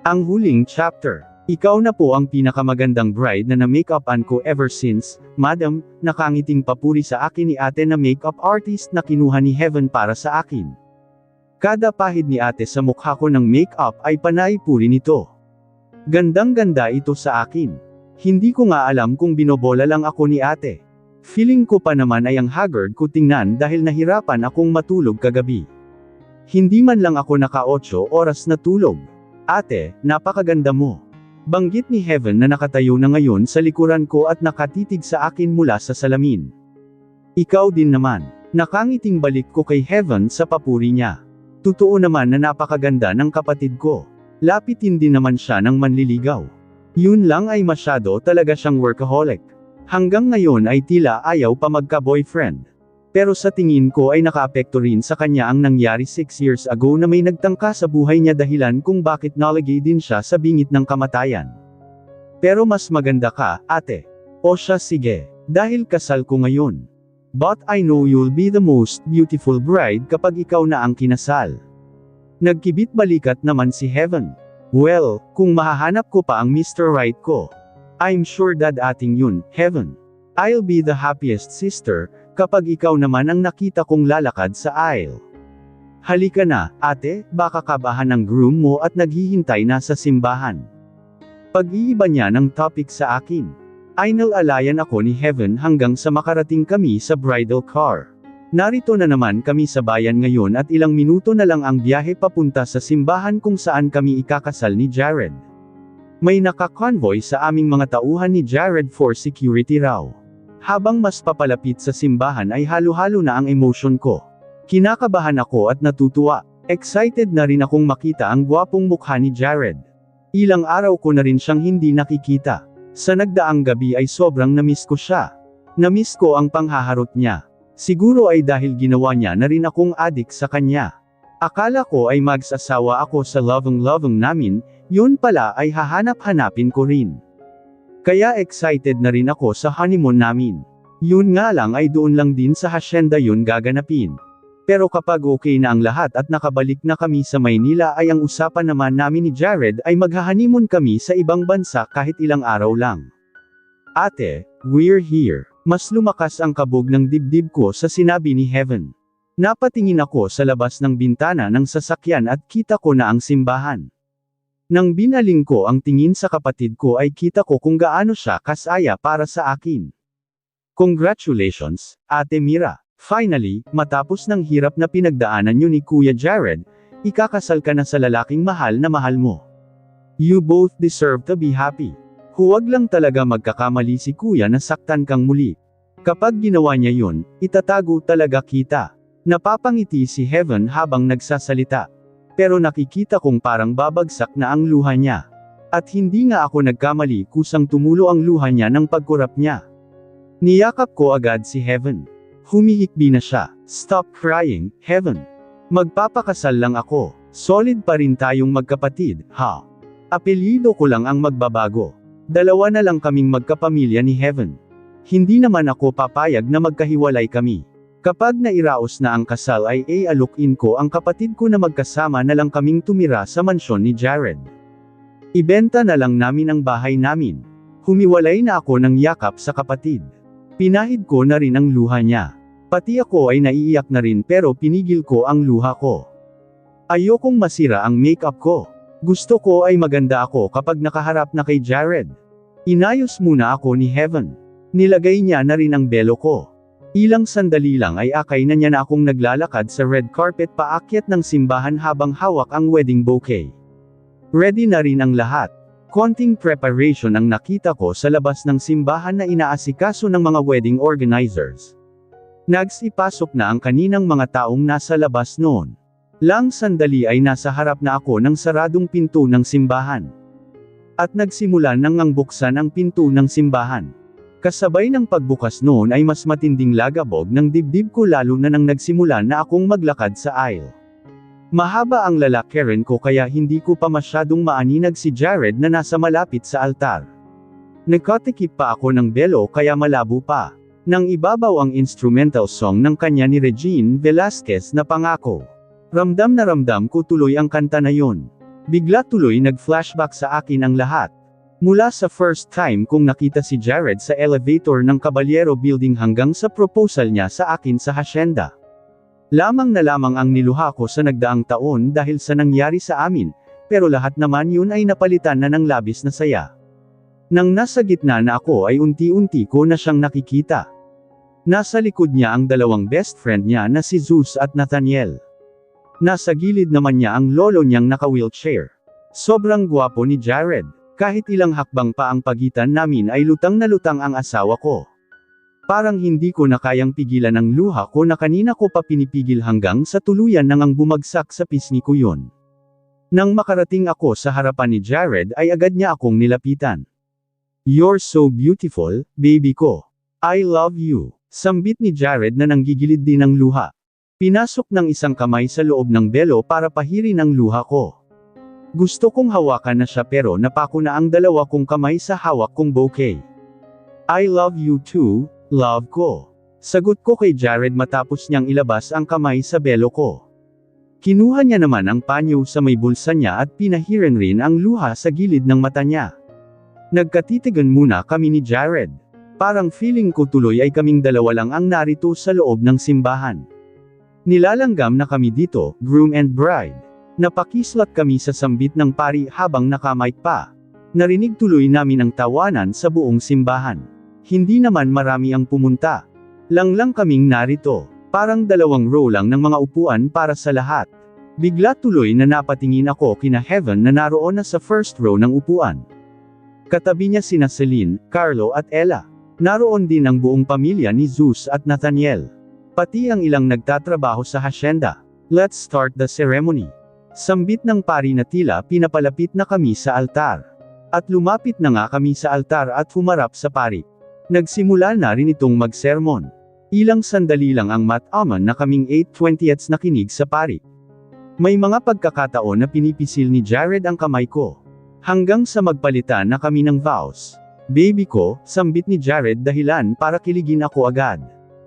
Ang huling chapter. Ikaw na po ang pinakamagandang bride na na-makeupan ko ever since, madam, nakangiting papuri sa akin ni ate na makeup artist na kinuha ni Heaven para sa akin. Kada pahid ni ate sa mukha ko ng makeup ay panay-puri nito. Gandang-ganda ito sa akin. Hindi ko nga alam kung binobola lang ako ni ate. Feeling ko pa naman ay ang haggard ko tingnan dahil nahirapan akong matulog kagabi. Hindi man lang ako naka-8 oras na tulog. Ate, napakaganda mo. Banggit ni Heaven na nakatayo na ngayon sa likuran ko at nakatitig sa akin mula sa salamin. Ikaw din naman. Nakangiting balik ko kay Heaven sa papuri niya. Totoo naman na napakaganda ng kapatid ko. Lapitin din naman siya ng manliligaw. Yun lang ay masyado talaga siyang workaholic. Hanggang ngayon ay tila ayaw pa magka-boyfriend. Pero sa tingin ko ay nakaapekto rin sa kanya ang nangyari 6 years ago na may nagtangka sa buhay niya dahilan kung bakit nalagay din siya sa bingit ng kamatayan. Pero mas maganda ka, ate. O siya sige, dahil kasal ko ngayon. But I know you'll be the most beautiful bride kapag ikaw na ang kinasal. Nagkibit balikat naman si Heaven. Well, kung mahahanap ko pa ang Mr. Right ko, I'm sure dadating yun, Heaven. I'll be the happiest sister, kapag ikaw naman ang nakita kong lalakad sa aisle. Halika na, ate, baka kabahan ng groom mo at naghihintay na sa simbahan. Pag-iiba niya ng topic sa akin. Inalalayan ako ni Heaven hanggang sa makarating kami sa bridal car. Narito na naman kami sa bayan ngayon at ilang minuto na lang ang biyahe papunta sa simbahan kung saan kami ikakasal ni Jared. May naka-convoy sa aming mga tauhan ni Jared for security raw. Habang mas papalapit sa simbahan ay halo-halo na ang emosyon ko. Kinakabahan ako at natutuwa. Excited na rin akong makita ang gwapong mukha ni Jared. Ilang araw ko na rin siyang hindi nakikita. Sa nagdaang gabi ay sobrang namiss ko siya. Namiss ko ang panghaharot niya. Siguro ay dahil ginawa niya na rin akong adik sa kanya. Akala ko ay magsasawa ako sa loveng-loveng namin, yun pala ay hahanap-hanapin ko rin. Kaya excited na rin ako sa honeymoon namin. Yun nga lang ay doon lang din sa hacienda yun gaganapin. Pero kapag okay na ang lahat at nakabalik na kami sa Maynila ay ang usapan naman namin ni Jared ay magha-honeymoon kami sa ibang bansa kahit ilang araw lang. Ate, we're here. Mas lumakas ang kabog ng dibdib ko sa sinabi ni Heaven. Napatingin ako sa labas ng bintana ng sasakyan at kita ko na ang simbahan. Nang binaling ko ang tingin sa kapatid ko ay kita ko kung gaano siya kasaya para sa akin. Congratulations, Ate Mira. Finally, matapos ng hirap na pinagdaanan niyo ni Kuya Jared, ikakasal ka na sa lalaking mahal na mahal mo. You both deserve to be happy. Huwag lang talaga magkakamali si Kuya na saktan kang muli. Kapag ginawa niya yun, itatago talaga kita. Napapangiti si Heaven habang nagsasalita. Pero nakikita kong parang babagsak na ang luha niya. At hindi nga ako nagkamali kusang tumulo ang luha niya ng pagkurap niya. Niyakap ko agad si Heaven. Humihikbi na siya. Stop crying, Heaven. Magpapakasal lang ako. Solid pa rin tayong magkapatid, ha? Apelyido ko lang ang magbabago. Dalawa na lang kaming magkapamilya ni Heaven. Hindi naman ako papayag na magkahiwalay kami. Kapag nairaos na ang kasal ay alukin ko ang kapatid ko na magkasama na lang kaming tumira sa mansyon ni Jared. Ibenta na lang namin ang bahay namin. Humiwalay na ako ng yakap sa kapatid. Pinahid ko na rin ang luha niya. Pati ako ay naiiyak na rin pero pinigil ko ang luha ko. Ayokong masira ang makeup ko. Gusto ko ay maganda ako kapag nakaharap na kay Jared. Inayos muna ako ni Heaven. Nilagay niya na rin ang belo ko. Ilang sandali lang ay akay na niya na akong naglalakad sa red carpet paakyat ng simbahan habang hawak ang wedding bouquet. Ready na rin ang lahat. Konting preparation ang nakita ko sa labas ng simbahan na inaasikaso ng mga wedding organizers. Nagsipasok na ang kaninang mga taong nasa labas noon. Lang sandali ay nasa harap na ako ng saradong pinto ng simbahan. At nagsimula nang buksan ang pinto ng simbahan. Kasabay ng pagbukas noon ay mas matinding lagabog ng dibdib ko lalo na nang nagsimula na akong maglakad sa aisle. Mahaba ang lalakeren ko kaya hindi ko pa masyadong maaninag si Jared na nasa malapit sa altar. Nagkatikip pa ako ng belo kaya malabo pa. Nang ibabaw ang instrumental song ng kanya ni Regine Velasquez na Pangako. Ramdam na ramdam ko tuloy ang kanta na yon. Bigla tuloy nag-flashback sa akin ang lahat. Mula sa first time kong nakita si Jared sa elevator ng Caballero Building hanggang sa proposal niya sa akin sa hacienda. Lamang na lamang ang niluha ko sa nagdaang taon dahil sa nangyari sa amin, pero lahat naman yun ay napalitan na ng labis na saya. Nang nasa gitna na ako ay unti-unti ko na siyang nakikita. Nasa likod niya ang dalawang best friend niya na si Zeus at Nathaniel. Nasa gilid naman niya ang lolo niyang naka-wheelchair. Sobrang gwapo ni Jared. Kahit ilang hakbang pa ang pagitan namin ay lutang na lutang ang asawa ko. Parang hindi ko na kayang pigilan ang luha ko na kanina ko pa pinipigil hanggang sa tuluyan nang ang bumagsak sa pisngi ko yun. Nang makarating ako sa harapan ni Jared ay agad niya akong nilapitan. "You're so beautiful, baby ko. I love you." Sambit ni Jared na nanggigilid din ng luha. Pinasok ng isang kamay sa loob ng belo para pahirin ang luha ko. Gusto kong hawakan na siya pero napako na ang dalawa kong kamay sa hawak kong bouquet. "I love you too, love ko." Sagot ko kay Jared matapos niyang ilabas ang kamay sa belo ko. Kinuha niya naman ang panyo sa may bulsa niya at pinahiran rin ang luha sa gilid ng mata niya. Nagkatitigan muna kami ni Jared. Parang feeling ko tuloy ay kaming dalawa lang ang narito sa loob ng simbahan. Nilalanggam na kami dito, groom and bride. Napakislat kami sa sambit ng pari habang nakamike pa. Narinig tuloy namin ang tawanan sa buong simbahan. Hindi naman marami ang pumunta. Lang kaming narito. Parang dalawang row lang ng mga upuan para sa lahat. Bigla tuloy na napatingin ako kina Heaven na naroon na sa first row ng upuan. Katabi niya sina Celine, Carlo at Ella. Naroon din ang buong pamilya ni Zeus at Nathaniel. Pati ang ilang nagtatrabaho sa hacienda. "Let's start the ceremony." Sambit ng pari na tila pinapalapit na kami sa altar. At lumapit na nga kami sa altar at humarap sa pari. Nagsimula na rin itong mag-sermon. Ilang sandali lang ang mataman na kaming 8/20ths nakinig sa pari. May mga pagkakataon na pinipisil ni Jared ang kamay ko. Hanggang sa magpalitan na kami ng vows. "Baby ko," sambit ni Jared dahilan para kiligin ako agad.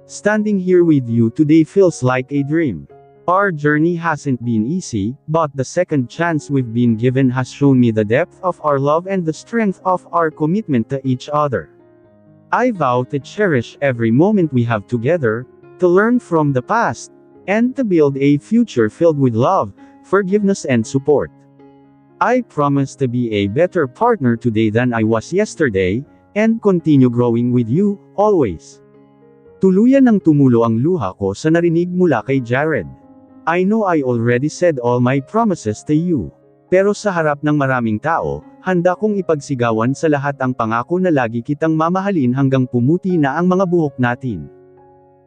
"Standing here with you today feels like a dream. Our journey hasn't been easy, but the second chance we've been given has shown me the depth of our love and the strength of our commitment to each other. I vow to cherish every moment we have together, to learn from the past, and to build a future filled with love, forgiveness and support. I promise to be a better partner today than I was yesterday, and continue growing with you, always." Tuluyan ng tumulo ang luha ko sa narinig mula kay Jared. "I know I already said all my promises to you. Pero sa harap ng maraming tao, handa kong ipagsigawan sa lahat ang pangako na lagi kitang mamahalin hanggang pumuti na ang mga buhok natin.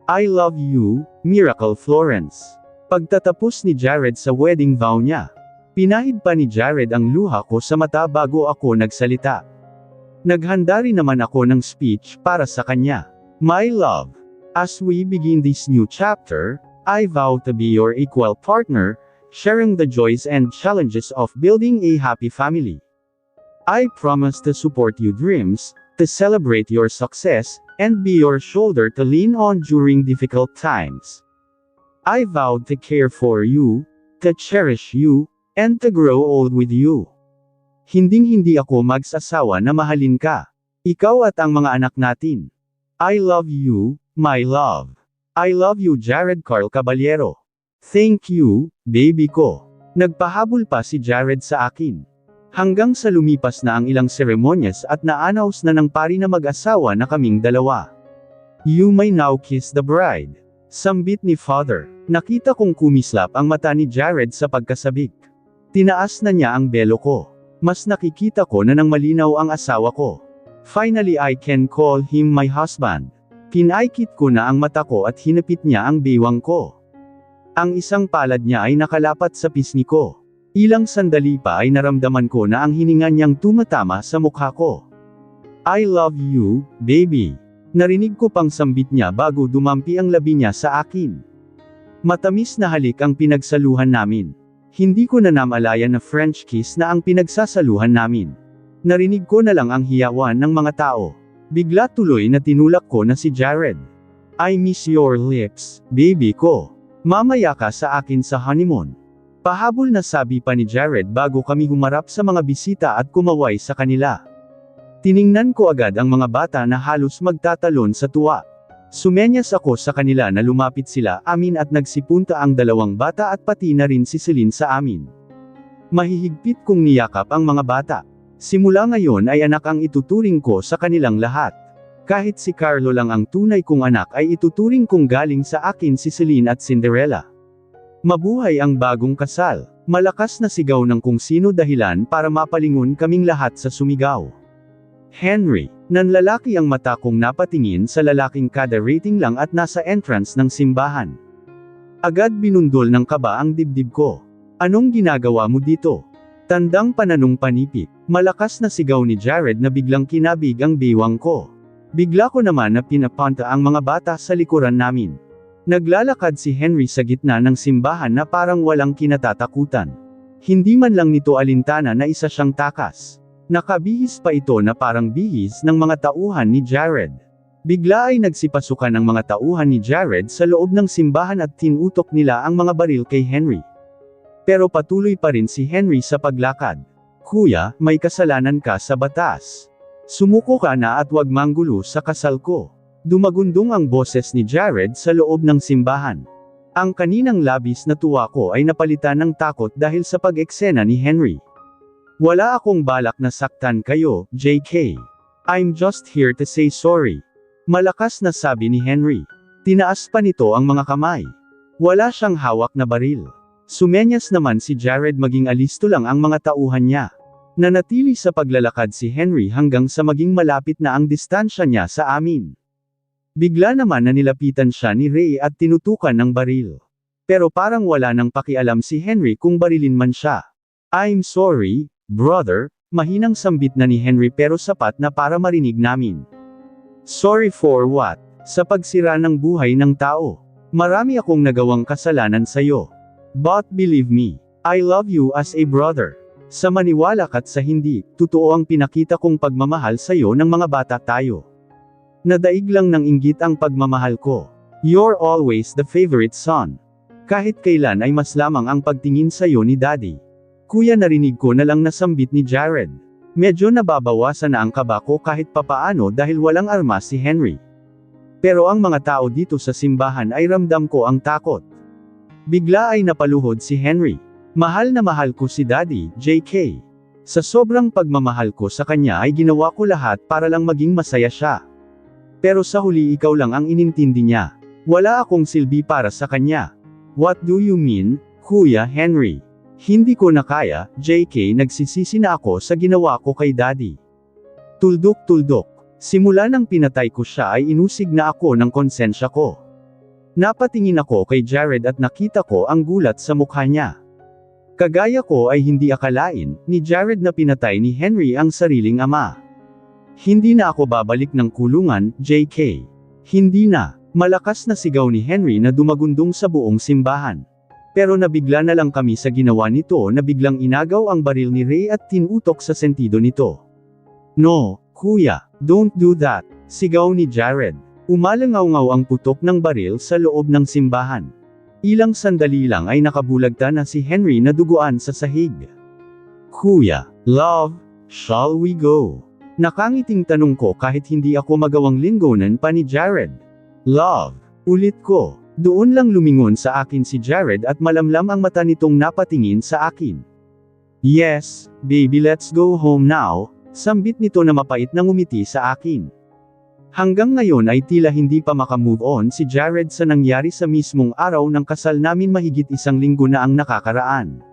I love you, Miracle Florence." Pagtatapos ni Jared sa wedding vow niya, pinahid pa ni Jared ang luha ko sa mata bago ako nagsalita. Naghanda rin naman ako ng speech para sa kanya. "My love, as we begin this new chapter, I vow to be your equal partner, sharing the joys and challenges of building a happy family. I promise to support your dreams, to celebrate your success, and be your shoulder to lean on during difficult times. I vow to care for you, to cherish you, and to grow old with you. Hinding-hindi ako magsasawa na mahalin ka. Ikaw at ang mga anak natin. I love you, my love. I love you Jared Carl Caballero. Thank you, baby ko." Nagpahabol pa si Jared sa akin. Hanggang sa lumipas na ang ilang seremonyas at na-announce na ng pari na mag-asawa na kaming dalawa. "You may now kiss the bride." Sambit ni Father. Nakita kong kumislap ang mata ni Jared sa pagkasabik. Tinaas na niya ang belo ko. Mas nakikita ko na nang malinaw ang asawa ko. Finally I can call him my husband. Pinaikit ko na ang mata ko at hinapit niya ang bewang ko. Ang isang palad niya ay nakalapat sa pisngi ko. Ilang sandali pa ay naramdaman ko na ang hininga niyang tumatama sa mukha ko. "I love you, baby." Narinig ko pang sambit niya bago dumampi ang labi niya sa akin. Matamis na halik ang pinagsaluhan namin. Hindi ko na namalayan na French kiss na ang pinagsasaluhan namin. Narinig ko na lang ang hiyawan ng mga tao. Bigla tuloy na tinulak ko na si Jared. "I miss your lips, baby ko. Mamaya ka sa akin sa honeymoon." Pahabol na sabi pa ni Jared bago kami humarap sa mga bisita at kumaway sa kanila. Tiningnan ko agad ang mga bata na halos magtatalon sa tuwa. Sumenyas ako sa kanila na lumapit sila amin at nagsipunta ang dalawang bata at pati na rin si Celine sa amin. Mahihigpit kong niyakap ang mga bata. Simula ngayon ay anak ang ituturing ko sa kanilang lahat. Kahit si Carlo lang ang tunay kong anak ay ituturing kong galing sa akin si Celine at Cinderella. Mabuhay ang bagong kasal. Malakas na sigaw ng kung sino dahilan para mapalingon kaming lahat sa sumigaw. Henry, nanlalaki ang mata kong napatingin sa lalaking kada rating lang at nasa entrance ng simbahan. Agad binundol ng kaba ang dibdib ko. Anong ginagawa mo dito? Tandang pananong panipit. Malakas na sigaw ni Jared na biglang kinabig ang bewang ko. Bigla ko naman na pinapunta ang mga bata sa likuran namin. Naglalakad si Henry sa gitna ng simbahan na parang walang kinatatakutan. Hindi man lang nito alintana na isa siyang takas. Nakabihis pa ito na parang bihis ng mga tauhan ni Jared. Bigla ay nagsipasukan ng mga tauhan ni Jared sa loob ng simbahan at tinutok nila ang mga baril kay Henry. Pero patuloy pa rin si Henry sa paglakad. Kuya, may kasalanan ka sa batas. Sumuko ka na at wag manggulo sa kasal ko. Dumagundong ang boses ni Jared sa loob ng simbahan. Ang kaninang labis na tuwa ko ay napalitan ng takot dahil sa pag-eksena ni Henry. Wala akong balak na saktan kayo, JK. I'm just here to say sorry. Malakas na sabi ni Henry. Tinaas pa nito ang mga kamay. Wala siyang hawak na baril. Sumenyas naman si Jared maging alisto lang ang mga tauhan niya. Nanatili sa paglalakad si Henry hanggang sa maging malapit na ang distansya niya sa amin. Bigla naman na nilapitan siya ni Ray at tinutukan ng baril. Pero parang wala nang pakialam si Henry kung barilin man siya. I'm sorry, brother, mahinang sambit na ni Henry pero sapat na para marinig namin. Sorry for what? Sa pagsira ng buhay ng tao. Marami akong nagawang kasalanan sa'yo. But believe me, I love you as a brother. Sa maniwala ka't sa hindi, totoo ang pinakita kong pagmamahal sa'yo ng mga bata tayo. Nadaig lang ng inggit ang pagmamahal ko. You're always the favorite son. Kahit kailan ay mas lamang ang pagtingin sa'yo ni Daddy. Kuya, narinig ko na lang nasambit ni Jared. Medyo nababawasan na ang kaba ko kahit papaano dahil walang armas si Henry. Pero ang mga tao dito sa simbahan ay ramdam ko ang takot. Bigla ay napaluhod si Henry. Mahal na mahal ko si Daddy, JK. Sa sobrang pagmamahal ko sa kanya ay ginawa ko lahat para lang maging masaya siya. Pero sa huli ikaw lang ang inintindi niya. Wala akong silbi para sa kanya. What do you mean, Kuya Henry? Hindi ko na kaya, JK, nagsisisi na ako sa ginawa ko kay Daddy. Tuldok-tuldok. Simula nang pinatay ko siya ay inusig na ako ng konsensya ko. Napatingin ako kay Jared at nakita ko ang gulat sa mukha niya. Kagaya ko ay hindi akalain ni Jared na pinatay ni Henry ang sariling ama. Hindi na ako babalik ng kulungan, JK. Hindi na. Malakas na sigaw ni Henry na dumagundong sa buong simbahan. Pero nabigla na lang kami sa ginawa nito na biglang inagaw ang baril ni Ray at tinutok sa sentido nito. No, kuya, don't do that, sigaw ni Jared. Umalangaw-ngaw ang putok ng baril sa loob ng simbahan. Ilang sandali lang ay nakabulagta na si Henry na duguan sa sahig. Kuya, love, shall we go? Nakangiting tanong ko kahit hindi ako magawang linggonan pa ni Jared. Love, ulit ko. Doon lang lumingon sa akin si Jared at malamlam ang mata nitong napatingin sa akin. Yes, baby, let's go home now, sambit nito na mapait na ngumiti sa akin. Hanggang ngayon ay tila hindi pa makamove on si Jared sa nangyari sa mismong araw ng kasal namin mahigit 1 linggo na ang nakakaraan.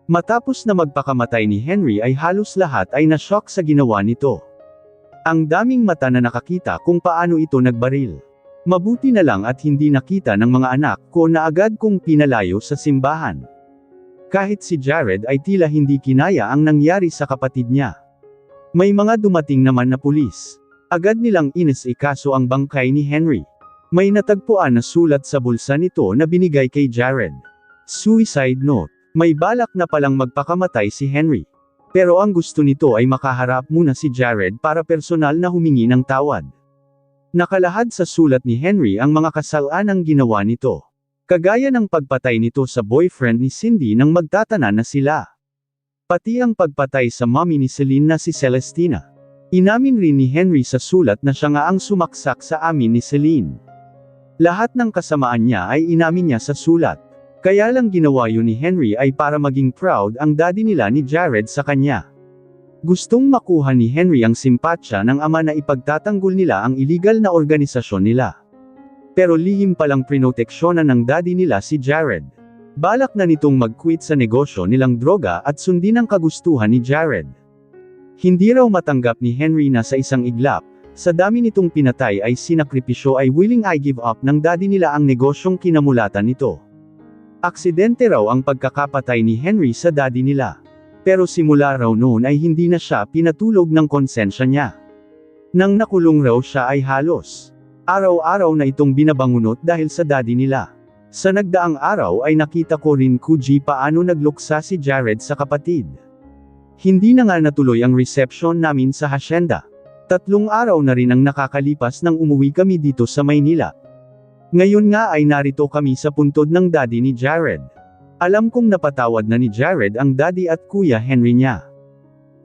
Matapos na magpakamatay ni Henry ay halos lahat ay na-shock sa ginawa nito. Ang daming mata na nakakita kung paano ito nagbaril. Mabuti na lang at hindi nakita ng mga anak ko na agad kong pinalayo sa simbahan. Kahit si Jared ay tila hindi kinaya ang nangyari sa kapatid niya. May mga dumating naman na pulis. Agad nilang inisikaso ang bangkay ni Henry. May natagpuan na sulat sa bulsa nito na binigay kay Jared. Suicide note. May balak na palang magpakamatay si Henry. Pero ang gusto nito ay makaharap muna si Jared para personal na humingi ng tawad. Nakalahad sa sulat ni Henry ang mga kasalanang ginawa nito. Kagaya ng pagpatay nito sa boyfriend ni Cindy nang magtatanan na sila. Pati ang pagpatay sa mommy ni Celine na si Celestina. Inamin rin ni Henry sa sulat na siya nga ang sumaksak sa amin ni Celine. Lahat ng kasamaan niya ay inamin niya sa sulat. Kaya lang ginawa yun ni Henry ay para maging proud ang daddy nila ni Jared sa kanya. Gustong makuha ni Henry ang simpatsya ng ama na ipagtatanggol nila ang illegal na organisasyon nila. Pero lihim palang prinoteksyonan ng daddy nila si Jared. Balak na nitong mag-quit sa negosyo nilang droga at sundin ang kagustuhan ni Jared. Hindi raw matanggap ni Henry na sa isang iglap, sa dami nitong pinatay ay sinakripisyo ay willing I give up ng daddy nila ang negosyong kinamulatan nito. Aksidente raw ang pagkakapatay ni Henry sa daddy nila. Pero simula raw noon ay hindi na siya pinatulog ng konsensya niya. Nang nakulong raw siya ay halos araw-araw na itong binabangunot dahil sa daddy nila. Sa nagdaang araw ay nakita ko rin Kuji paano nagluksa si Jared sa kapatid. Hindi na nga natuloy ang reception namin sa hacienda. 3 araw na rin ang nakakalipas nang umuwi kami dito sa Maynila. Ngayon nga ay narito kami sa puntod ng daddy ni Jared. Alam kong napatawad na ni Jared ang daddy at kuya Henry niya.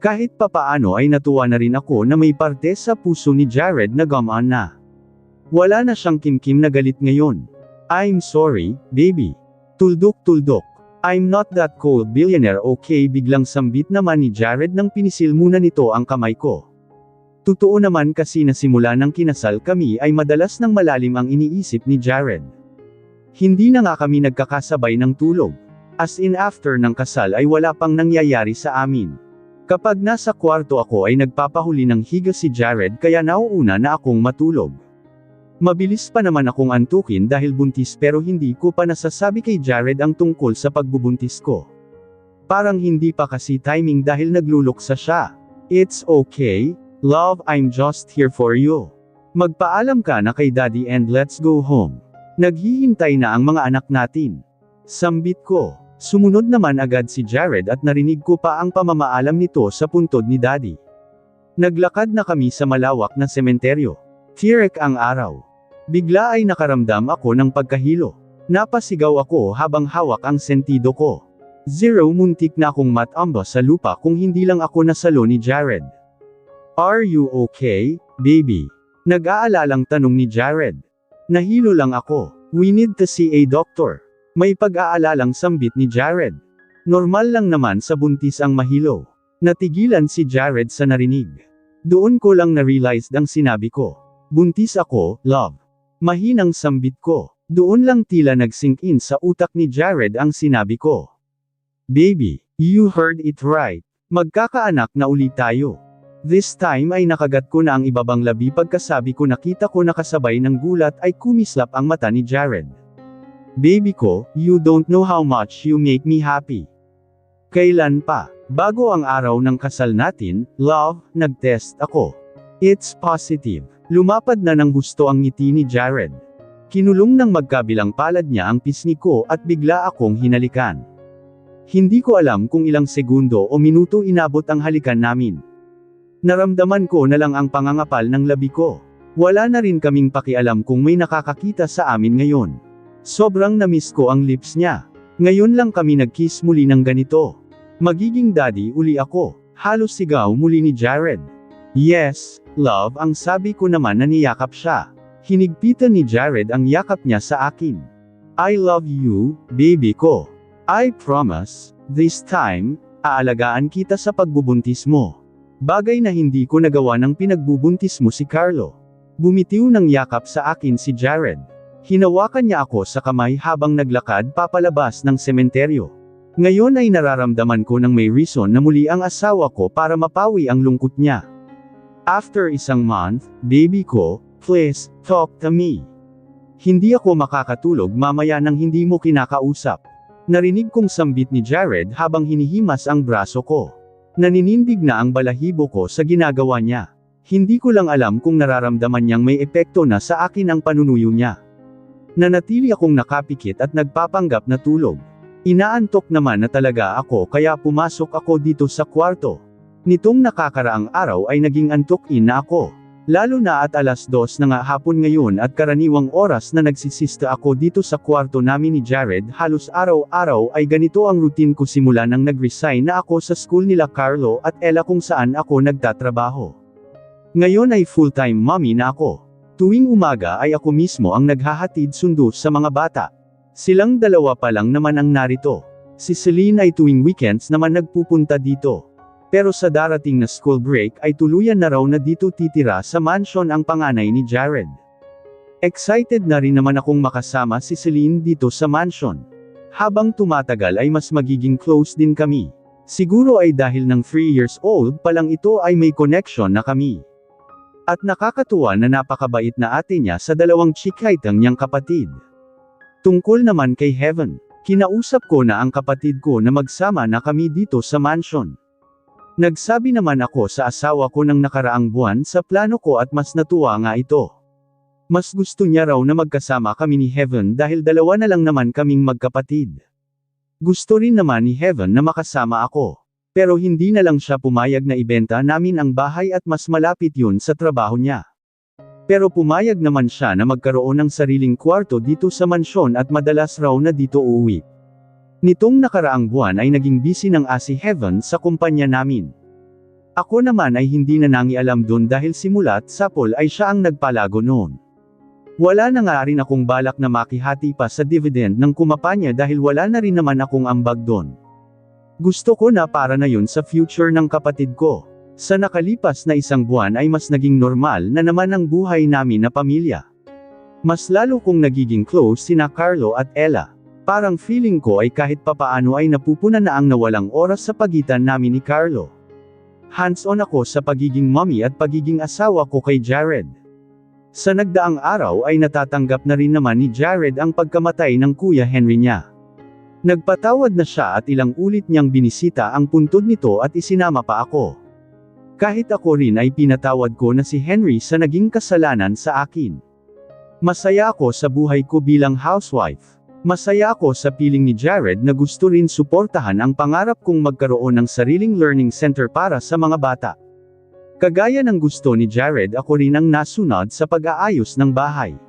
Kahit papaano ay natuwa na rin ako na may parte sa puso ni Jared na gumaan na. Wala na siyang kimkim na galit ngayon. I'm sorry, baby. Tuldok-tuldok. I'm not that cold billionaire okay biglang sambit naman ni Jared nang pinisil muna nito ang kamay ko. Totoo naman kasi na simula ng kinasal kami ay madalas nang malalim ang iniisip ni Jared. Hindi na nga kami nagkakasabay ng tulog. As in after ng kasal ay wala pang nangyayari sa amin. Kapag nasa kwarto ako ay nagpapahuli ng higa si Jared kaya nauuna na akong matulog. Mabilis pa naman akong antukin dahil buntis pero hindi ko pa nasasabi kay Jared ang tungkol sa pagbubuntis ko. Parang hindi pa kasi timing dahil nagluluksa siya. It's okay, love, I'm just here for you. Magpaalam ka na kay daddy and let's go home. Naghihintay na ang mga anak natin. Sambit ko. Sumunod naman agad si Jared at narinig ko pa ang pamamaalam nito sa puntod ni daddy. Naglakad na kami sa malawak na sementeryo. Tirek ang araw. Bigla ay nakaramdam ako ng pagkahilo. Napasigaw ako habang hawak ang sentido ko. Muntik na akong matamba sa lupa kung hindi lang ako nasalo ni Jared. Are you okay, baby? Nag-aalalang tanong ni Jared. Nahilo lang ako. We need to see a doctor. May pag-aalalang sambit ni Jared. Normal lang naman sa buntis ang mahilo. Natigilan si Jared sa narinig. Doon ko lang na-realize ang sinabi ko. Buntis ako, love. Mahinang sambit ko. Doon lang tila nag-sink in sa utak ni Jared ang sinabi ko. Baby, you heard it right. Magkakaanak na ulit tayo. This time ay nakagat ko na ang ibabang labi pagkasabi ko nakita ko nakasabay ng gulat ay kumislap ang mata ni Jared. Baby ko, you don't know how much you make me happy. Kailan pa? Bago ang araw ng kasal natin, love, nag-test ako. It's positive. Lumapad na ng gusto ang ngiti ni Jared. Kinulong ng magkabilang palad niya ang pisngi ko at bigla akong hinalikan. Hindi ko alam kung ilang segundo o minuto inabot ang halikan namin. Naramdaman ko na lang ang pangangapal ng labi ko. Wala na rin kaming pakialam kung may nakakakita sa amin ngayon. Sobrang na-miss ko ang lips niya. Ngayon lang kami nag-kiss muli ng ganito. Magiging daddy uli ako. Halos sigaw muli ni Jared. Yes, love, ang sabi ko naman na niyakap siya. Hinigpitan ni Jared ang yakap niya sa akin. I love you, baby ko. I promise, this time, aalagaan kita sa pagbubuntis mo. Bagay na hindi ko nagawa ng pinagbubuntis mo si Carlo. Bumitiw ng yakap sa akin si Jared. Hinawakan niya ako sa kamay habang naglakad papalabas ng sementeryo. Ngayon ay nararamdaman ko ng may reason na muli ang asawa ko para mapawi ang lungkot niya. After isang month, baby ko, please, talk to me. Hindi ako makakatulog mamaya nang hindi mo kinakausap. Narinig kong sambit ni Jared habang hinihimas ang braso ko. Naninindig na ang balahibo ko sa ginagawa niya. Hindi ko lang alam kung nararamdaman niyang may epekto na sa akin ang panunuyo niya. Nanatili akong nakapikit at nagpapanggap na tulog. Inaantok naman na talaga ako kaya pumasok ako dito sa kwarto. Nitong nakakaraang araw ay naging antokin na ako. Lalo na at 2:00 na nga hapon ngayon at karaniwang oras na nagsisista ako dito sa kwarto namin ni Jared. Halos araw-araw ay ganito ang routine ko simula nang nag-resign na ako sa school nila Carlo at Ella kung saan ako nagtatrabaho. Ngayon ay full-time mommy na ako. Tuwing umaga ay ako mismo ang naghahatid sundo sa mga bata. Silang dalawa pa lang naman ang narito. Si Celine ay tuwing weekends naman nagpupunta dito. Pero sa darating na school break ay tuluyan na raw na dito titira sa mansion ang panganay ni Jared. Excited na rin naman akong makasama si Celine dito sa mansion. Habang tumatagal ay mas magiging close din kami. Siguro ay dahil ng 3 years old pa lang ito ay may connection na kami. At nakakatuwa na napakabait na ate niya sa dalawang chikaitang niyang kapatid. Tungkol naman kay Heaven, kinausap ko na ang kapatid ko na magsama na kami dito sa mansion. Nagsabi naman ako sa asawa ko ng nakaraang buwan sa plano ko at mas natuwa nga ito. Mas gusto niya raw na magkasama kami ni Heaven dahil dalawa na lang naman kaming magkapatid. Gusto rin naman ni Heaven na makasama ako. Pero hindi na lang siya pumayag na ibenta namin ang bahay at mas malapit yun sa trabaho niya. Pero pumayag naman siya na magkaroon ng sariling kwarto dito sa mansyon at madalas raw na dito uuwi. Nitong nakaraang buwan ay naging busy ng si Heaven sa kumpanya namin. Ako naman ay hindi na nangialam dun dahil simula't sapol ay siya ang nagpalago noon. Wala na nga rin akong balak na makihati pa sa dividend ng kumpanya dahil wala na rin naman akong ambag dun. Gusto ko na para na yun sa future ng kapatid ko. Sa nakalipas na 1 buwan ay mas naging normal na naman ang buhay namin na pamilya. Mas lalo kong nagiging close sina Carlo at Ella. Parang feeling ko ay kahit papaano ay napupunan na ang nawalang oras sa pagitan namin ni Carlo. Hands-on ako sa pagiging mommy at pagiging asawa ko kay Jared. Sa nagdaang araw ay natatanggap na rin naman ni Jared ang pagkamatay ng Kuya Henry niya. Nagpatawad na siya at ilang ulit niyang binisita ang puntod nito at isinama pa ako. Kahit ako rin ay pinatawad ko na si Henry sa naging kasalanan sa akin. Masaya ako sa buhay ko bilang housewife. Masaya ako sa piling ni Jared na gusto rin suportahan ang pangarap kong magkaroon ng sariling learning center para sa mga bata. Kagaya ng gusto ni Jared, ako rin ang nasunod sa pag-aayos ng bahay.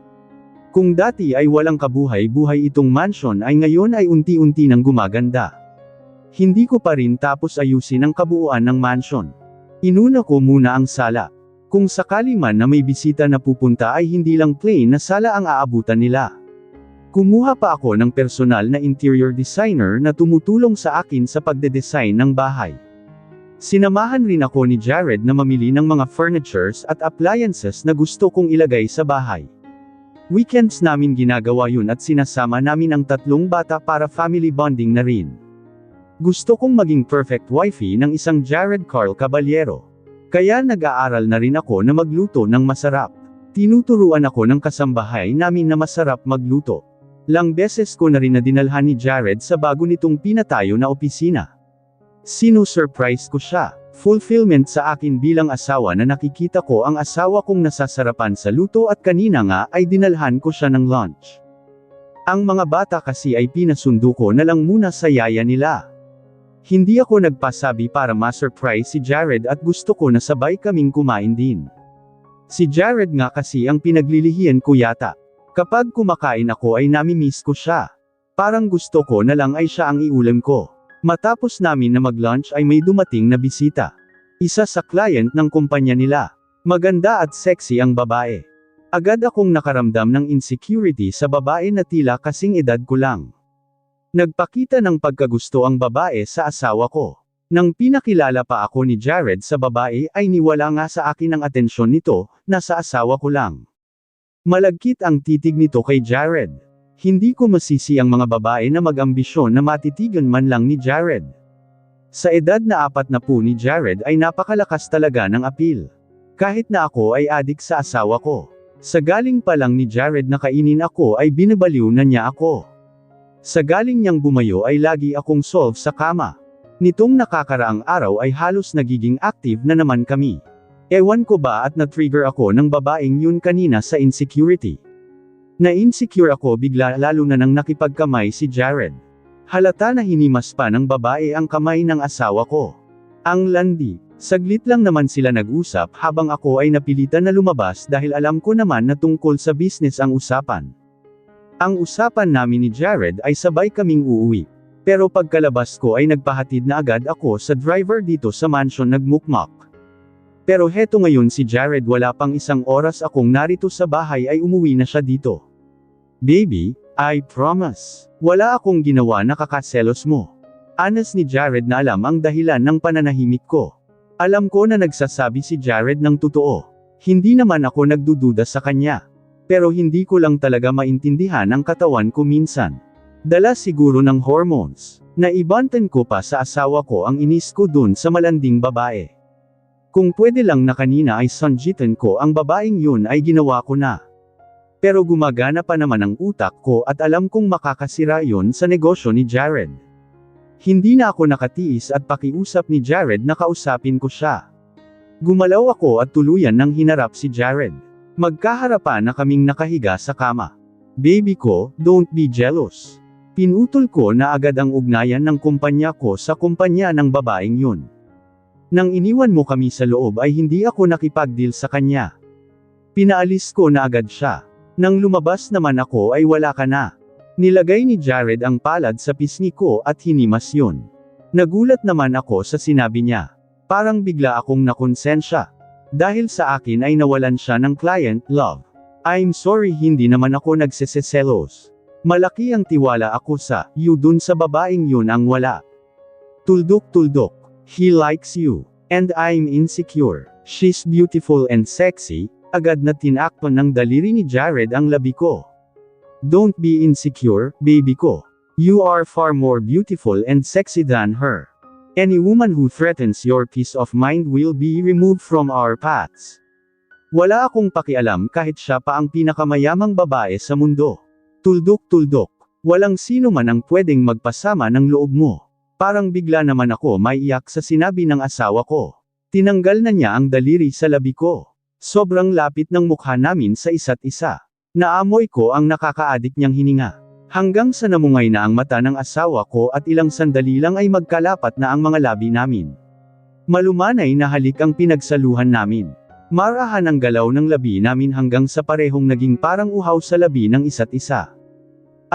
Kung dati ay walang kabuhay-buhay itong mansion ay ngayon ay unti-unti nang gumaganda. Hindi ko pa rin tapos ayusin ang kabuuan ng mansion. Inuna ko muna ang sala. Kung sakali man na may bisita na pupunta ay hindi lang plain na sala ang aabutan nila. Kumuha pa ako ng personal na interior designer na tumutulong sa akin sa pagde-design ng bahay. Sinamahan rin ako ni Jared na mamili ng mga furnitures at appliances na gusto kong ilagay sa bahay. Weekends namin ginagawa yun at sinasama namin ang 3 bata para family bonding na rin. Gusto kong maging perfect wifey ng isang Jared Carl Caballero. Kaya nag-aaral na rin ako na magluto ng masarap. Tinuturuan ako ng kasambahay namin na masarap magluto. Lang beses ko na rin na dinalhan ni Jared sa bago nitong pinatayo na opisina. Sino-surprise ko siya. Fulfillment sa akin bilang asawa na nakikita ko ang asawa kong nasasarapan sa luto at kanina nga ay dinalhan ko siya ng lunch. Ang mga bata kasi ay pinasundo ko na lang muna sa yaya nila. Hindi ako nagpasabi para ma-surprise si Jared at gusto ko na sabay kaming kumain din. Si Jared nga kasi ang pinaglilihian ko yata. Kapag kumakain ako ay nami-miss ko siya. Parang gusto ko na lang ay siya ang iulam ko. Matapos namin na mag-lunch ay may dumating na bisita. Isa sa client ng kumpanya nila. Maganda at sexy ang babae. Agad akong nakaramdam ng insecurity sa babae na tila kasing edad ko lang. Nagpakita ng pagkagusto ang babae sa asawa ko. Nang pinakilala pa ako ni Jared sa babae ay niwala nga sa akin ang atensyon nito, na sa asawa ko lang. Malagkit ang titig nito kay Jared. Hindi ko masisi ang mga babae na mag-ambisyon na matitigan man lang ni Jared. Sa edad na 40 ni Jared ay napakalakas talaga ng appeal. Kahit na ako ay adik sa asawa ko. Sa galing pa lang ni Jared na kainin ako ay binabaliw na niya ako. Sa galing niyang bumayo ay lagi akong solve sa kama. Nitong nakakaraang araw ay halos nagiging active na naman kami. Ewan ko ba at na-trigger ako ng babaeng yun kanina sa insecurity. Na-insecure ako bigla lalo na nang nakipagkamay si Jared. Halata na hinimas pa ng babae ang kamay ng asawa ko. Ang landi. Saglit lang naman sila nag-usap habang ako ay napilitan na lumabas dahil alam ko naman na tungkol sa business ang usapan. Ang usapan namin ni Jared ay sabay kaming uuwi. Pero pagkalabas ko ay nagpahatid na agad ako sa driver dito sa mansion nagmukmak. Pero heto ngayon si Jared, wala pang isang oras akong narito sa bahay ay umuwi na siya dito. Baby, I promise. Wala akong ginawa na kakaselos mo. Anas ni Jared na alam ang dahilan ng pananahimik ko. Alam ko na nagsasabi si Jared ng totoo. Hindi naman ako nagdududa sa kanya. Pero hindi ko lang talaga maintindihan ang katawan ko minsan. Dala siguro ng hormones. Naibantan ko pa sa asawa ko ang inis ko dun sa malanding babae. Kung pwede lang na kanina ay sanjitan ko ang babaeng yun ay ginawa ko na. Pero gumagana pa naman ang utak ko at alam kong makakasira yun sa negosyo ni Jared. Hindi na ako nakatiis at pakiusap ni Jared na kausapin ko siya. Gumalaw ako at tuluyan nang hinarap si Jared. Magkaharapan na kaming nakahiga sa kama. Baby ko, don't be jealous. Pinutol ko na agad ang ugnayan ng kumpanya ko sa kumpanya ng babaeng yun. Nang iniwan mo kami sa loob ay hindi ako nakipag-deal sa kanya. Pinaalis ko na agad siya. Nang lumabas naman ako ay wala ka na. Nilagay ni Jared ang palad sa pisngi ko at hinimas yun. Nagulat naman ako sa sinabi niya. Parang bigla akong nakonsensya. Dahil sa akin ay nawalan siya ng client, love. I'm sorry, hindi naman ako nagseseselos. Malaki ang tiwala ako sa you dun sa babaeng yun ang wala. Tuldok-tuldok. He likes you. And I'm insecure. She's beautiful and sexy. Agad na tinakpan ng daliri ni Jared ang labi ko. Don't be insecure, baby ko. You are far more beautiful and sexy than her. Any woman who threatens your peace of mind will be removed from our paths. Wala akong pakialam kahit siya pa ang pinakamayamang babae sa mundo. Tuldok-tuldok. Walang sino man ang pwedeng magpasama ng loob mo. Parang bigla naman ako maiyak sa sinabi ng asawa ko. Tinanggal na niya ang daliri sa labi ko. Sobrang lapit ng mukha namin sa isa't isa. Naamoy ko ang nakakaadik niyang hininga. Hanggang sa namungay na ang mata ng asawa ko at ilang sandali lang ay magkalapat na ang mga labi namin. Malumanay na halik ang pinagsaluhan namin. Marahan ang galaw ng labi namin hanggang sa parehong naging parang uhaw sa labi ng isa't isa.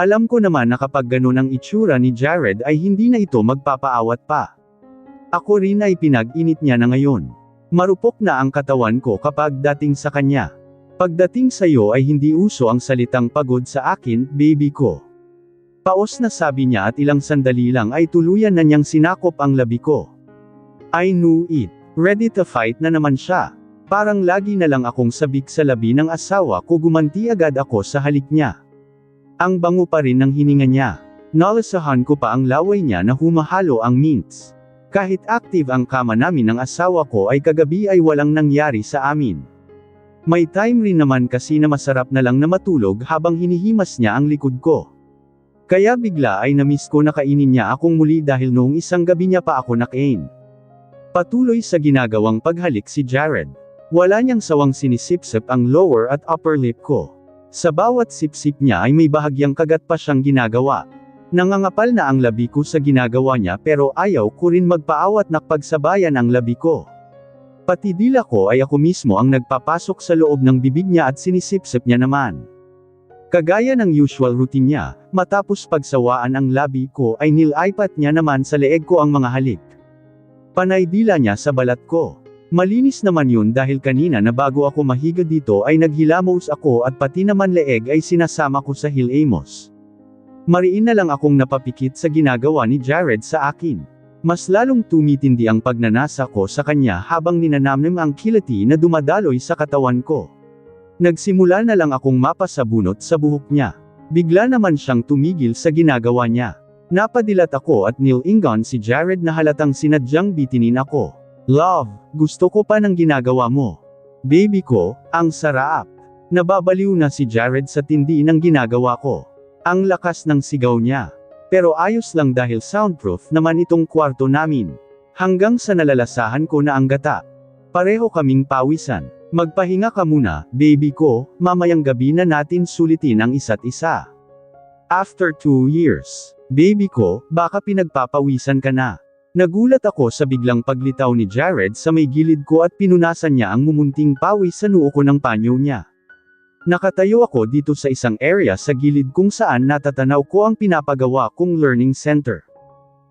Alam ko naman na kapag ganun ang itsura ni Jared ay hindi na ito magpapaawat pa. Ako rin ay pinag-init niya na ngayon. Marupok na ang katawan ko kapag dating sa kanya. Pagdating sa'yo ay hindi uso ang salitang pagod sa akin, baby ko. Paos na sabi niya at ilang sandali lang ay tuluyan na niyang sinakop ang labi ko. I knew it. Ready to fight na naman siya. Parang lagi na lang akong sabik sa labi ng asawa ko, gumanti agad ako sa halik niya. Ang bango pa rin ng hininga niya. Nalasahan ko pa ang laway niya na humahalo ang mints. Kahit active ang kama namin ng asawa ko ay kagabi ay walang nangyari sa amin. May time rin naman kasi na masarap na lang na matulog habang hinihimas niya ang likod ko. Kaya bigla ay namiss ko na kainin niya akong muli dahil noong isang gabi niya pa ako nakain. Patuloy sa ginagawang paghalik si Jared. Wala niyang sawang sinisipsip ang lower at upper lip ko. Sa bawat sipsip niya ay may bahagyang kagat pa siyang ginagawa. Nangangapal na ang labi ko sa ginagawa niya pero ayaw ko rin magpaawat na pagsabayan ang labi ko. Pati dila ko ay ako mismo ang nagpapasok sa loob ng bibig niya at sinisipsip niya naman. Kagaya ng usual routine niya, matapos pagsawaan ang labi ko ay nilaipat niya naman sa leeg ko ang mga halik. Panay dila niya sa balat ko. Malinis naman yun dahil kanina na bago ako mahiga dito ay naghilamos ako at pati naman leeg ay sinasama ko sa hilamos. Mariin na lang akong napapikit sa ginagawa ni Jared sa akin. Mas lalong tumitindi ang pagnanasa ko sa kanya habang ninanamnam ang kilati na dumadaloy sa katawan ko. Nagsimula na lang akong mapasabunot sa buhok niya. Bigla naman siyang tumigil sa ginagawa niya. Napadilat ako at nilingon si Jared na halatang sinadyang bitinin ako. Love, gusto ko pa ng ginagawa mo. Baby ko, ang sarap. Nababaliw na si Jared sa tindi ng ginagawa ko. Ang lakas ng sigaw niya. Pero ayos lang dahil soundproof naman itong kwarto namin. Hanggang sa nalalasahan ko na ang gata. Pareho kaming pawisan. Magpahinga ka muna, baby ko, mamayang gabi na natin sulitin ang isa't isa. After 2 years. Baby ko, baka pinagpapawisan ka na. Nagulat ako sa biglang paglitaw ni Jared sa may gilid ko at pinunasan niya ang mumunting pawis sa noo ko ng panyo niya. Nakatayo ako dito sa isang area sa gilid kung saan natatanaw ko ang pinapagawa kong learning center.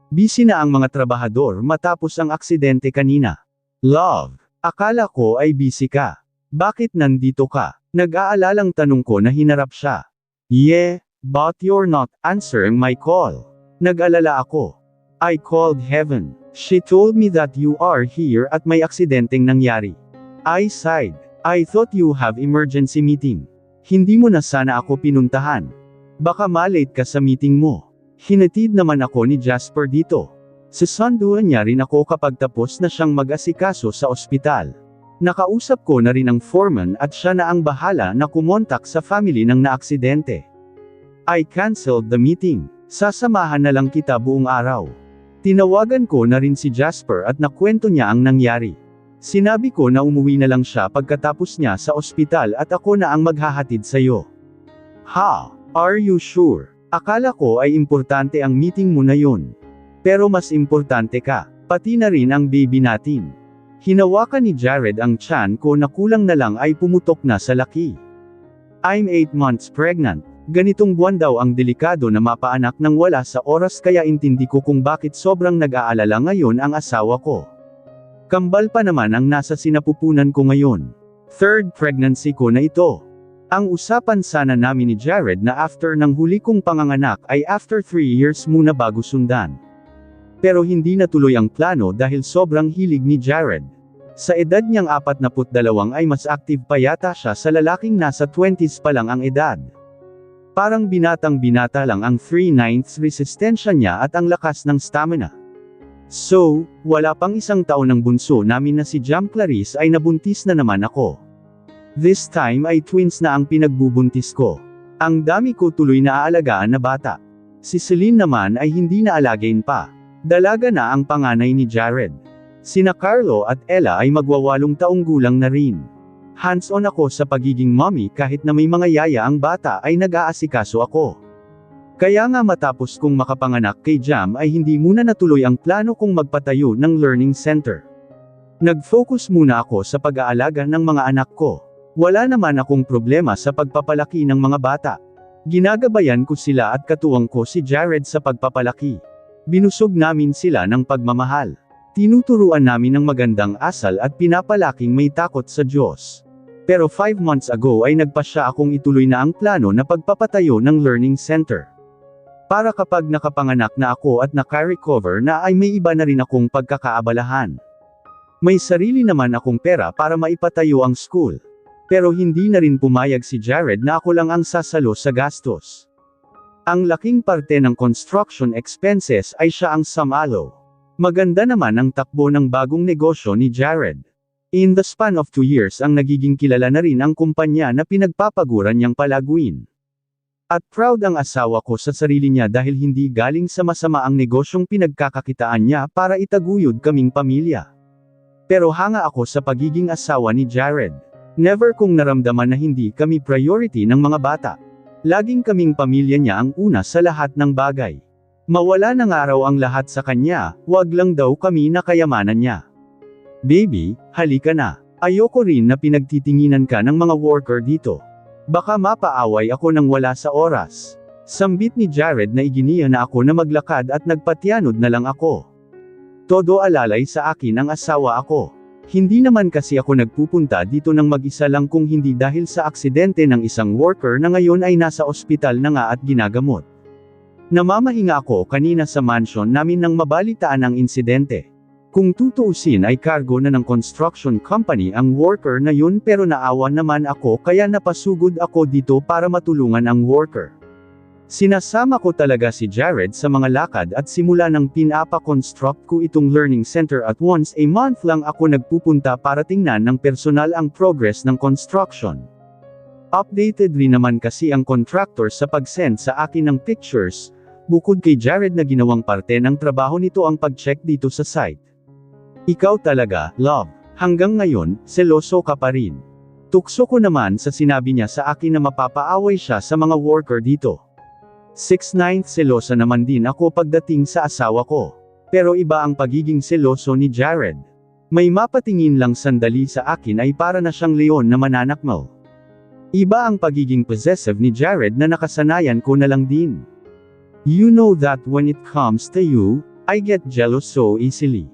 Busy na ang mga trabahador matapos ang aksidente kanina. Love, akala ko ay busy ka. Bakit nandito ka? Nag-aalalang tanong ko na hinarap siya. Yeah, but you're not answering my call. Nag-alala ako. I called Heaven. She told me that you are here at may aksidenteng nangyari. I sighed. I thought you have emergency meeting. Hindi mo na sana ako pinuntahan. Baka malate ka sa meeting mo. Hinatid naman ako ni Jasper dito. Susunduan niya rin ako kapag tapos na siyang mag-asikaso sa ospital. Nakausap ko na rin ang foreman at siya na ang bahala na kumontak sa family ng naaksidente. I canceled the meeting. Sasamahan na lang kita buong araw. Tinawagan ko na rin si Jasper at nakwento niya ang nangyari. Sinabi ko na umuwi na lang siya pagkatapos niya sa ospital at ako na ang maghahatid sa'yo. Ha? Are you sure? Akala ko ay importante ang meeting mo na yun. Pero mas importante ka, pati na rin ang baby natin. Hinawakan ni Jared ang tiyan ko na kulang na lang ay pumutok na sa laki. I'm 8 months pregnant. Ganitong buwan daw ang delikado na mapaanak nang wala sa oras kaya intindi ko kung bakit sobrang nag-aalala ngayon ang asawa ko. Kambal pa naman ang nasa sinapupunan ko ngayon. Third pregnancy ko na ito. Ang usapan sana namin ni Jared na after ng huli kong panganganak ay after 3 years muna bago sundan. Pero hindi natuloy ang plano dahil sobrang hilig ni Jared. Sa edad niyang 42 ay mas active pa yata siya sa lalaking nasa 20s pa lang ang edad. Parang binatang-binata lang ang 3/9 resistensya niya at ang lakas ng stamina. So, wala pang isang taon ng bunso namin na si Jam Clarice ay nabuntis na naman ako. This time ay twins na ang pinagbubuntis ko. Ang dami ko tuloy na aalagaan na bata. Si Celine naman ay hindi na alagain pa. Dalaga na ang panganay ni Jared. Sina Carlo at Ella ay magwa-8 taong gulang na rin. Hands-on ako sa pagiging mommy kahit na may mga yaya ang bata ay nag-aasikaso ako. Kaya nga matapos kong makapanganak kay Jam ay hindi muna natuloy ang plano kong magpatayo ng learning center. Nag-focus muna ako sa pag-aalaga ng mga anak ko. Wala naman akong problema sa pagpapalaki ng mga bata. Ginagabayan ko sila at katuwang ko si Jared sa pagpapalaki. Binusog namin sila ng pagmamahal. Tinuturuan namin ng magandang asal at pinapalaking may takot sa Diyos. Pero 5 months ago ay nagpasya akong ituloy na ang plano na pagpapatayo ng learning center. Para kapag nakapanganak na ako at naka-recover na ay may iba na rin akong pagkakaabalahan. May sarili naman akong pera para maipatayo ang school. Pero hindi na rin pumayag si Jared na ako lang ang sasalo sa gastos. Ang laking parte ng construction expenses ay siya ang samalo. Maganda naman ang takbo ng bagong negosyo ni Jared. In the span of 2 years ang nagiging kilala na rin ang kumpanya na pinagpapaguran niyang palaguin. At proud ang asawa ko sa sarili niya dahil hindi galing sa masama ang negosyong pinagkakakitaan niya para itaguyod kaming pamilya. Pero hanga ako sa pagiging asawa ni Jared. Never kong naramdaman na hindi kami priority ng mga bata. Laging kaming pamilya niya ang una sa lahat ng bagay. Mawala ng araw ang lahat sa kanya, wag lang daw kami na kayamanan niya. Baby, halika na. Ayoko rin na pinagtitinginan ka ng mga worker dito. Baka mapaaway ako nang wala sa oras. Sambit ni Jared na iginiya na ako na maglakad at nagpatianod na lang ako. Todo alalay sa akin ang asawa ako. Hindi naman kasi ako nagpupunta dito ng mag-isa lang kung hindi dahil sa aksidente ng isang worker na ngayon ay nasa ospital na nga at ginagamot. Namamahinga ako kanina sa mansion namin nang mabalitaan ang insidente. Kung tutuusin ay cargo na ng construction company ang worker na yun pero naawa naman ako kaya napasugod ako dito para matulungan ang worker. Sinasama ko talaga si Jared sa mga lakad at simula ng pinapa-construct ko itong learning center at once a month lang ako nagpupunta para tingnan ng personal ang progress ng construction. Updated rin naman kasi ang contractor sa pag-send sa akin ng pictures, bukod kay Jared na ginawang parte ng trabaho nito ang pag-check dito sa site. Ikaw talaga, love. Hanggang ngayon, seloso ka pa rin. Tukso ko naman sa sinabi niya sa akin na mapapaaway siya sa mga worker dito. 6/9 selosa naman din ako pagdating sa asawa ko. Pero iba ang pagiging seloso ni Jared. May mapatingin lang sandali sa akin ay para na siyang leon na mananakmal. Iba ang pagiging possessive ni Jared na nakasanayan ko na lang din. You know that when it comes to you, I get jealous so easily.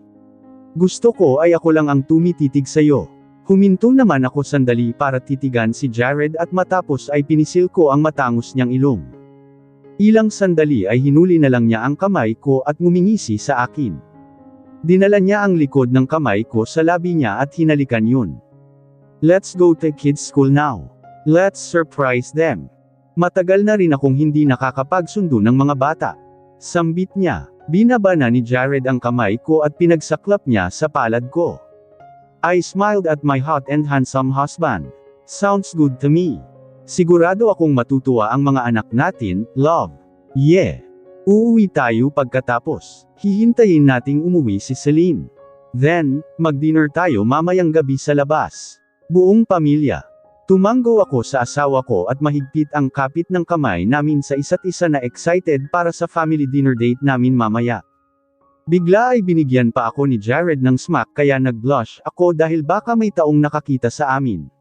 Gusto ko ay ako lang ang tumititig sa'yo. Huminto naman ako sandali para titigan si Jared at matapos ay pinisil ko ang matangos niyang ilong. Ilang sandali ay hinuli na lang niya ang kamay ko at ngumingisi sa akin. Dinala niya ang likod ng kamay ko sa labi niya at hinalikan yun. Let's go to kids' school now. Let's surprise them. Matagal na rin akong hindi nakakapagsundo ng mga bata. Sambit niya, binaba na ni Jared ang kamay ko at pinagsaklap niya sa palad ko. I smiled at my hot and handsome husband. Sounds good to me. Sigurado akong matutuwa ang mga anak natin, love. Yeah. Uuwi tayo pagkatapos. Hihintayin nating umuwi si Celine. Then, mag-dinner tayo mamayang gabi sa labas. Buong pamilya. Tumango ako sa asawa ko at mahigpit ang kapit ng kamay namin sa isa't isa na excited para sa family dinner date namin mamaya. Bigla ay binigyan pa ako ni Jared ng smack kaya nag-blush ako dahil baka may taong nakakita sa amin.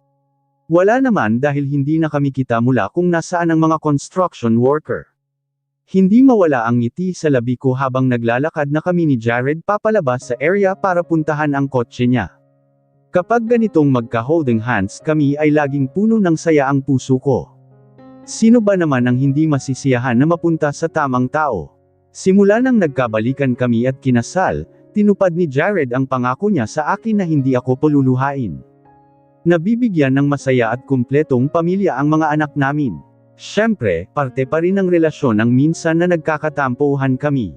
Wala naman dahil hindi na kami kita mula kung nasaan ang mga construction worker. Hindi mawala ang ngiti sa labi ko habang naglalakad na kami ni Jared papalabas sa area para puntahan ang kotse niya. Kapag ganitong magka-holding hands kami ay laging puno ng saya ang puso ko. Sino ba naman ang hindi masisiyahan na mapunta sa tamang tao? Simula nang nagkabalikan kami at kinasal, tinupad ni Jared ang pangako niya sa akin na hindi ako paluluhain. Nabibigyan ng masaya at kumpletong pamilya ang mga anak namin. Siyempre, parte pa rin ng relasyon ang minsan na nagkakatampuhan kami.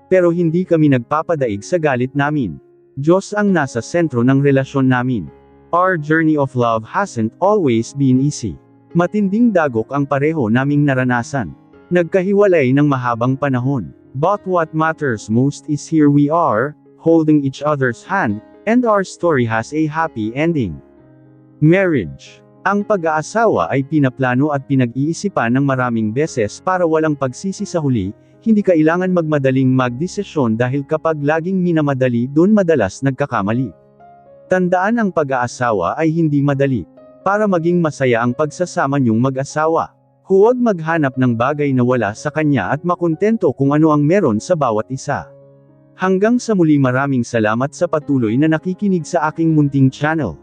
Pero hindi kami nagpapadaig sa galit namin. Diyos ang nasa sentro ng relasyon namin. Our journey of love hasn't always been easy. Matinding dagok ang pareho naming naranasan. Nagkahiwalay ng mahabang panahon. But what matters most is here we are, holding each other's hand, and our story has a happy ending. Marriage. Ang pag-aasawa ay pinaplano at pinag-iisipan ng maraming beses para walang pagsisi sa huli, hindi kailangan magmadaling magdesisyon dahil kapag laging minamadali doon madalas nagkakamali. Tandaan ang pag-aasawa ay hindi madali. Para maging masaya ang pagsasama niyong mag-asawa. Huwag maghanap ng bagay na wala sa kanya at makontento kung ano ang meron sa bawat isa. Hanggang sa muli maraming salamat sa patuloy na nakikinig sa aking munting channel.